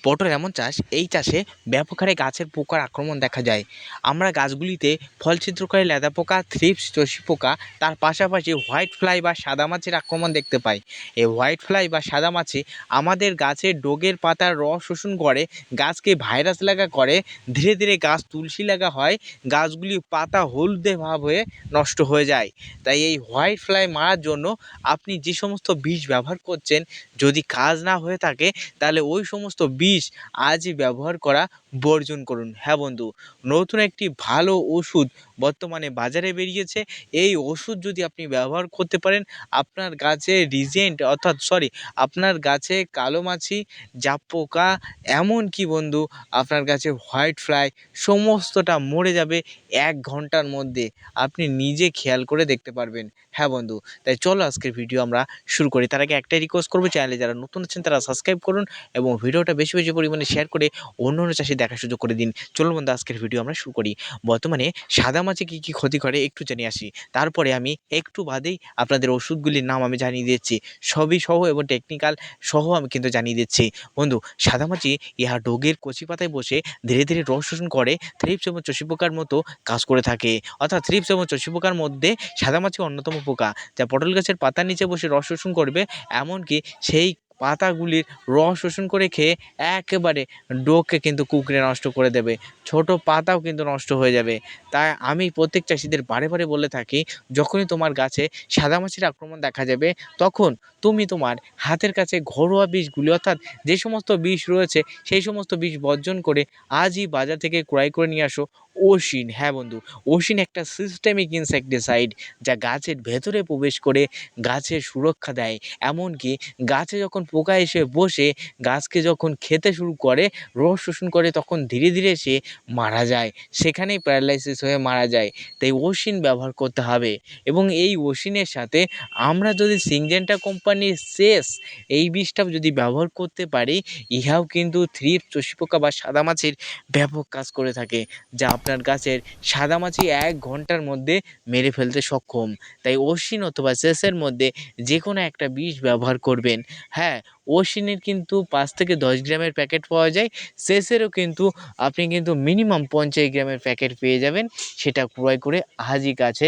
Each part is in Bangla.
পটল এমন চাষ, এই চাষে ব্যাপক হারে গাছের পোকার আক্রমণ দেখা যায়। আমরা গাছগুলিতে ফল ছিদ্রকারী লেদা পোকা, থ্রিপস, চষি পোকা, তার পাশাপাশি হোয়াইট ফ্লাই বা সাদা মাছির আক্রমণ দেখতে পাই। এই হোয়াইট ফ্লাই বা সাদা মাছি আমাদের গাছের ডগের পাতার রস শোষণ করে, গাছকে ভাইরাস লাগা করে, ধীরে ধীরে গাছ তুলসী লাগা হয়, গাছগুলি পাতা হলদে ভাব হয়ে নষ্ট হয়ে যায়। তাই এই হোয়াইট ফ্লাই মারার জন্য আপনি যে সমস্ত বিষ ব্যবহার করছেন, যদি কাজ না হয়ে থাকে তাহলে ওই সমস্ত বিষ আজই ব্যবহার করা বর্জন করুন। হ্যাঁ বন্ধু, নতুন একটি ভালো ওষুধ বর্তমানে বাজারে বেরিয়েছে। এই ওষুধ যদি আপনি ব্যবহার করতে পারেন, আপনার গাছে আপনার গাছে কালো মাছি, জাপ পোকা, এমনকি বন্ধু আপনার গাছে হোয়াইট ফ্লাই সমস্তটা মরে যাবে 1 ঘন্টার মধ্যে। আপনি নিজে খেয়াল করে দেখতে পারবেন। হ্যাঁ বন্ধু, তাই চলো আজকের ভিডিও আমরা শুরু করি। তার আগে একটাই রিকোয়েস্ট করবো, চ্যানেলে যারা নতুন আছেন তারা সাবস্ক্রাইব করুন এবং ভিডিওটা বেশি বেশি পরিমাণে শেয়ার করে অন্য অন্য চাষি দেখার সুযোগ করে দিন। চলুন বন্ধু, আজকের ভিডিও আমরা শুরু করি। বর্তমানে সাদা মাছি কী কী ক্ষতি করে একটু জেনে আসি, তারপরে আমি একটু বাদেই আপনাদের ওষুধগুলির নাম আমি জানিয়ে দিচ্ছি, সবই সহ এবং টেকনিক্যাল সহ আমি কিন্তু জানিয়ে দিচ্ছি। বন্ধু, সাদা মাছি ইহা ডগের কচি পাতায় বসে ধীরে ধীরে রস শোষণ করে থ্রিপস এবং চষি পোকার মতো কাজ করে থাকে। অর্থাৎ থ্রিপস এবং চষি পোকার মধ্যে সাদা মাছি অন্যতম পোকা, যা পটল গাছের পাতার নিচে বসে রস শোষণ করবে, এমনকি সেই পাতাগুলির রস শোষণ করে খেয়ে একেবারে ডোককে কিন্তু কুঁকড়ে নষ্ট করে দেবে, ছোট পাতাও কিন্তু নষ্ট হয়ে যাবে। তাই আমি প্রত্যেক চাষিদের বারে বারে বলে থাকি, যখনই তোমার গাছে সাদামাছির আক্রমণ দেখা যাবে, তখন তুমি তোমার হাতের কাছে ঘরোয়া বিষগুলি, অর্থাৎ যে সমস্ত বিষ রয়েছে সেই সমস্ত বিষ বর্জন করে আজই বাজার থেকে ক্রয় করে নিয়ে আসো ওশিন। হ্যাঁ বন্ধু, ওশিন একটা সিস্টেমিক ইনসেকটিসাইড, যা গাছের ভেতরে প্রবেশ করে গাছের সুরক্ষা দেয়। এমনকি গাছে যখন পোকা এসে বসে গাছকে যখন খেতে শুরু করে, রস শোষণ করে, তখন ধীরে ধীরে সে মারা যায়, সেখানেই প্যারালাইসিস হয়ে মারা যায়। তাই ওশিন ব্যবহার করতে হবে। এবং এই ওশিনের সাথে আমরা যদি সিনজেন্টা কোম্পানির শেষ এই বিষটা যদি ব্যবহার করতে পারি, ইহাও কিন্তু থ্রিপস, চষি পোকা বা সাদামাছির ব্যাপক কাজ করে থাকে, যা আপনার গাছের সাদামাছি 1 ঘন্টার মধ্যে মেরে ফেলতে সক্ষম। তাই ওশিন অথবা শেষের মধ্যে যে কোনো একটা বিষ ব্যবহার করবেন। হ্যাঁ, ওশিনের কিন্তু 5 থেকে 10 গ্রামের প্যাকেট পাওয়া যায়, শেষেরও কিন্তু আপনি কিন্তু মিনিমাম 50 গ্রামের প্যাকেট পেয়ে যাবেন। সেটা ক্রয় করে আজই গাছে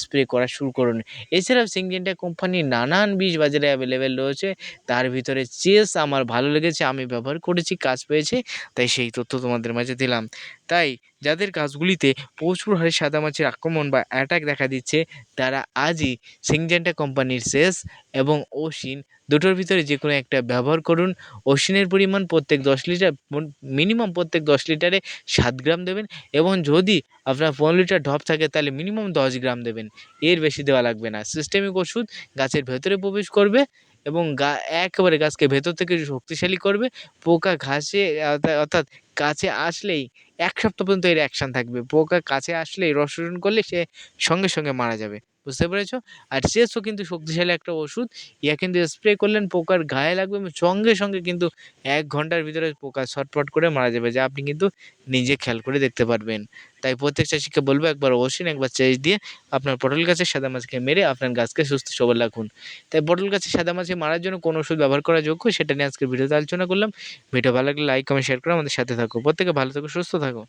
স্প্রে করা শুরু করুন। এছাড়াও সিনজেন্টা কোম্পানির নানান বিষ বাজারে অ্যাভেলেবেল রয়েছে, তার ভিতরে চেস আমার ভালো লেগেছে, আমি ব্যবহার করেছি, কাজ পেয়েছে, তাই সেই তথ্য তোমাদের মাঝে দিলাম। তাই যাদের গাছগুলিতে প্রচুর হারে সাদামাছির আক্রমণ বা অ্যাটাক দেখা দিচ্ছে, তারা আজই সিনজেন্টা কোম্পানির শেষ এবং ওশিন দুটোর ভিতরে যে কোনো একটা ব্যবহার করুন। ওশিনের পরিমাণ প্রত্যেক 10 লিটার মিনিমাম প্রত্যেক 10 লিটারে 7 গ্রাম দেবেন, এবং যদি আপনার 15 লিটার ঢপ থাকে তাহলে মিনিমাম 10 গ্রাম দেবেন, এর বেশি দেওয়া লাগবে না। সিস্টেমিক ওষুধ গাছের ভেতরে প্রবেশ করবে এবং একেবারে গাছকে ভেতর থেকে শক্তিশালী করবে। পোকা ঘাসে অর্থাৎ কাছে আসলেই 1 সপ্তাহ পর্যন্ত এর অ্যাকশান থাকবে। পোকা কাছে আসলেই রস শোষণ করলে সে সঙ্গে সঙ্গে মারা যাবে। বুঝতে পেরেছো? আর শেষও কিন্তু শক্তিশালী একটা ওষুধ, ইয়া কিন্তু স্প্রে করলেন পোকার গায়ে লাগবে এবং সঙ্গে সঙ্গে কিন্তু 1 ঘন্টার ভিতরে পোকা ছটফট করে মারা যাবে, যা আপনি কিন্তু নিজে খেয়াল করে দেখতে পারবেন। তাই প্রত্যেক চাষিকে বলবো, একবার ওশিন একবার চেস দিয়ে আপনার পটল গাছের সাদামাছিকে মেরে আপনার গাছকে সুস্থ সবল রাখুন। তাই পটল গাছের সাদামাছি মারার জন্য কোন ওষুধ ব্যবহার করা যোগ্য, সেটা নিয়ে আজকের ভিডিওতে আলোচনা করলাম। ভিডিও ভালো লাগলে লাইক, কমেন্ট, শেয়ার করে আমাদের সাথে থাকো। প্রত্যেকে ভালো থাকো, সুস্থ থাকো।